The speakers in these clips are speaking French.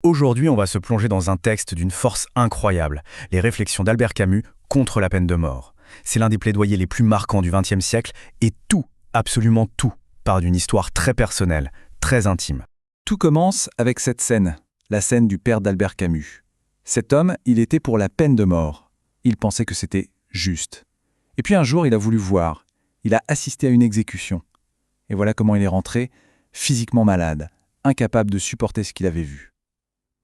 Aujourd'hui, on va se plonger dans un texte d'une force incroyable, les réflexions d'Albert Camus contre la peine de mort. C'est l'un des plaidoyers les plus marquants du XXe siècle et tout, absolument tout, part d'une histoire très personnelle, très intime. Tout commence avec cette scène, la scène du père d'Albert Camus. Cet homme, il était pour la peine de mort. Il pensait que c'était juste. Et puis un jour, il a voulu voir. Il a assisté à une exécution. Et voilà comment il est rentré, physiquement malade, incapable de supporter ce qu'il avait vu.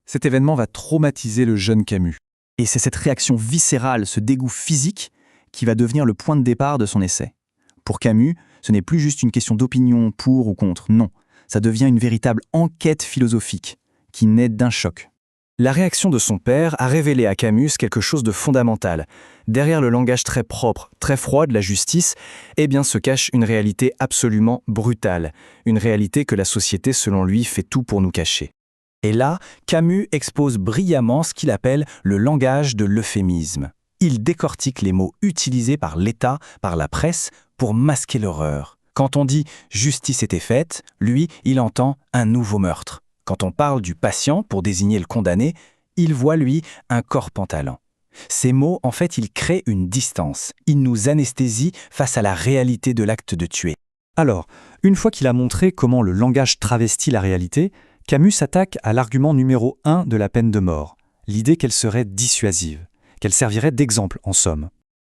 Cet événement va traumatiser le jeune Camus. Et c'est cette réaction viscérale, ce dégoût physique, qui va devenir le point de départ de son essai. Pour Camus, ce n'est plus juste une question d'opinion pour ou contre, non. Ça devient une véritable enquête philosophique, qui naît d'un choc. La réaction de son père a révélé à Camus quelque chose de fondamental. Derrière le langage très propre, très froid de la justice, se cache une réalité absolument brutale. Une réalité que la société, selon lui, fait tout pour nous cacher. Et là, Camus expose brillamment ce qu'il appelle le langage de l'euphémisme. Il décortique les mots utilisés par l'État, par la presse, pour masquer l'horreur. Quand on dit « justice était faite », lui, il entend un nouveau meurtre. Quand on parle du patient pour désigner le condamné, il voit, lui, un corps pantalant. Ces mots, en fait, ils créent une distance. Ils nous anesthésient face à la réalité de l'acte de tuer. Alors, une fois qu'il a montré comment le langage travestit la réalité, Camus s'attaque à l'argument numéro 1 de la peine de mort, l'idée qu'elle serait dissuasive, qu'elle servirait d'exemple en somme.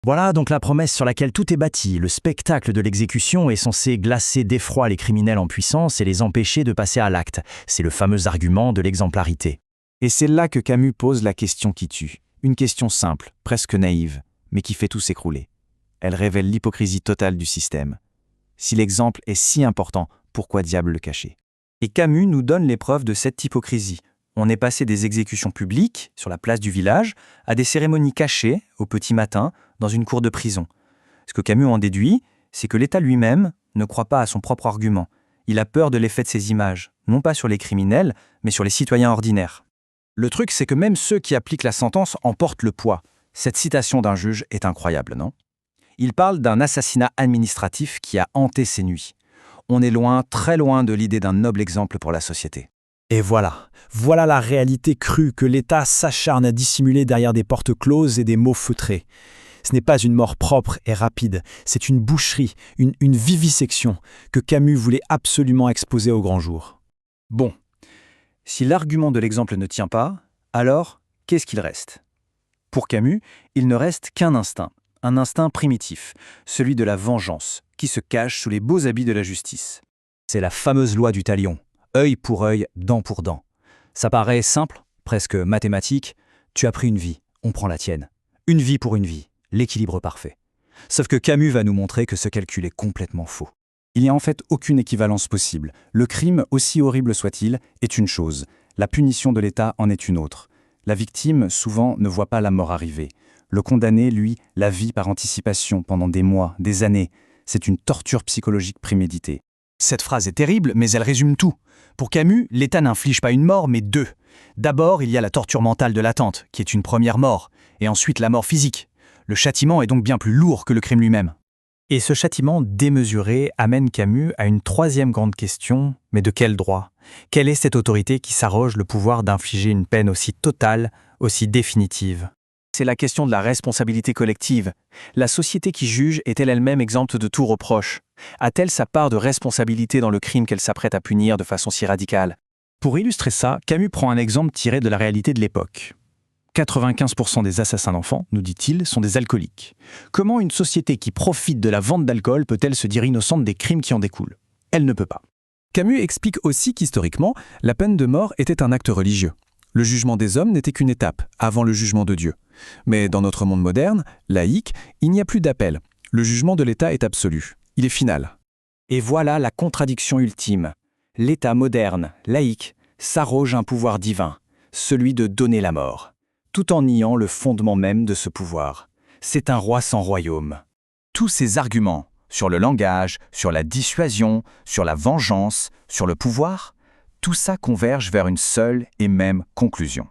Voilà donc la promesse sur laquelle tout est bâti. Le spectacle de l'exécution est censé glacer d'effroi les criminels en puissance et les empêcher de passer à l'acte. C'est le fameux argument de l'exemplarité. Et c'est là que Camus pose la question qui tue. Une question simple, presque naïve, mais qui fait tout s'écrouler. Elle révèle l'hypocrisie totale du système. Si l'exemple est si important, pourquoi diable le cacher ? Et Camus nous donne l'épreuve de cette hypocrisie. On est passé des exécutions publiques, sur la place du village, à des cérémonies cachées, au petit matin, dans une cour de prison. Ce que Camus en déduit, c'est que l'État lui-même ne croit pas à son propre argument. Il a peur de l'effet de ces images, non pas sur les criminels, mais sur les citoyens ordinaires. Le truc, c'est que même ceux qui appliquent la sentence en portent le poids. Cette citation d'un juge est incroyable, non ? Il parle d'un assassinat administratif qui a hanté ses nuits. On est loin, très loin de l'idée d'un noble exemple pour la société. Et voilà la réalité crue que l'État s'acharne à dissimuler derrière des portes closes et des mots feutrés. Ce n'est pas une mort propre et rapide, c'est une boucherie, une vivisection que Camus voulait absolument exposer au grand jour. Bon, si l'argument de l'exemple ne tient pas, alors qu'est-ce qu'il reste ? Pour Camus, il ne reste qu'un instinct, un instinct primitif, celui de la vengeance, qui se cache sous les beaux habits de la justice. C'est la fameuse loi du talion, œil pour œil, dent pour dent. Ça paraît simple, presque mathématique, tu as pris une vie, on prend la tienne. Une vie pour une vie, l'équilibre parfait. Sauf que Camus va nous montrer que ce calcul est complètement faux. Il n'y a en fait aucune équivalence possible. Le crime, aussi horrible soit-il, est une chose. La punition de l'État en est une autre. La victime, souvent, ne voit pas la mort arriver. Le condamné, lui, la vit par anticipation pendant des mois, des années. C'est une torture psychologique préméditée. Cette phrase est terrible, mais elle résume tout. Pour Camus, l'État n'inflige pas une mort, mais deux. D'abord, il y a la torture mentale de l'attente, qui est une première mort, et ensuite la mort physique. Le châtiment est donc bien plus lourd que le crime lui-même. Et ce châtiment démesuré amène Camus à une troisième grande question, mais de quel droit ? Quelle est cette autorité qui s'arroge le pouvoir d'infliger une peine aussi totale, aussi définitive ? C'est la question de la responsabilité collective. La société qui juge est-elle elle-même exempte de tout reproche ? A-t-elle sa part de responsabilité dans le crime qu'elle s'apprête à punir de façon si radicale ? Pour illustrer ça, Camus prend un exemple tiré de la réalité de l'époque. 95% des assassins d'enfants, nous dit-il, sont des alcooliques. Comment une société qui profite de la vente d'alcool peut-elle se dire innocente des crimes qui en découlent ? Elle ne peut pas. Camus explique aussi qu'historiquement, la peine de mort était un acte religieux. Le jugement des hommes n'était qu'une étape, avant le jugement de Dieu. Mais dans notre monde moderne, laïque, il n'y a plus d'appel. Le jugement de l'État est absolu. Il est final. Et voilà la contradiction ultime. L'État moderne, laïque, s'arroge un pouvoir divin, celui de donner la mort, tout en niant le fondement même de ce pouvoir. C'est un roi sans royaume. Tous ces arguments, sur le langage, sur la dissuasion, sur la vengeance, sur le pouvoir, tout ça converge vers une seule et même conclusion.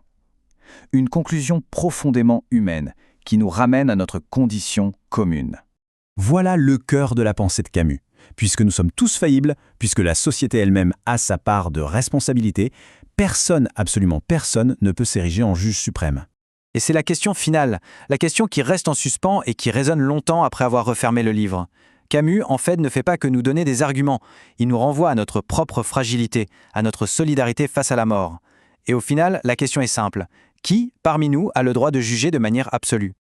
Une conclusion profondément humaine qui nous ramène à notre condition commune. Voilà le cœur de la pensée de Camus. Puisque nous sommes tous faillibles, puisque la société elle-même a sa part de responsabilité, Personne, absolument personne, ne peut s'ériger en juge suprême. Et c'est la question finale, la question qui reste en suspens et qui résonne longtemps après avoir refermé le livre. Camus, en fait, ne fait pas que nous donner des arguments, il nous renvoie à notre propre fragilité, à notre solidarité face à la mort. Et au final, la question est simple. Qui, parmi nous, a le droit de juger de manière absolue ?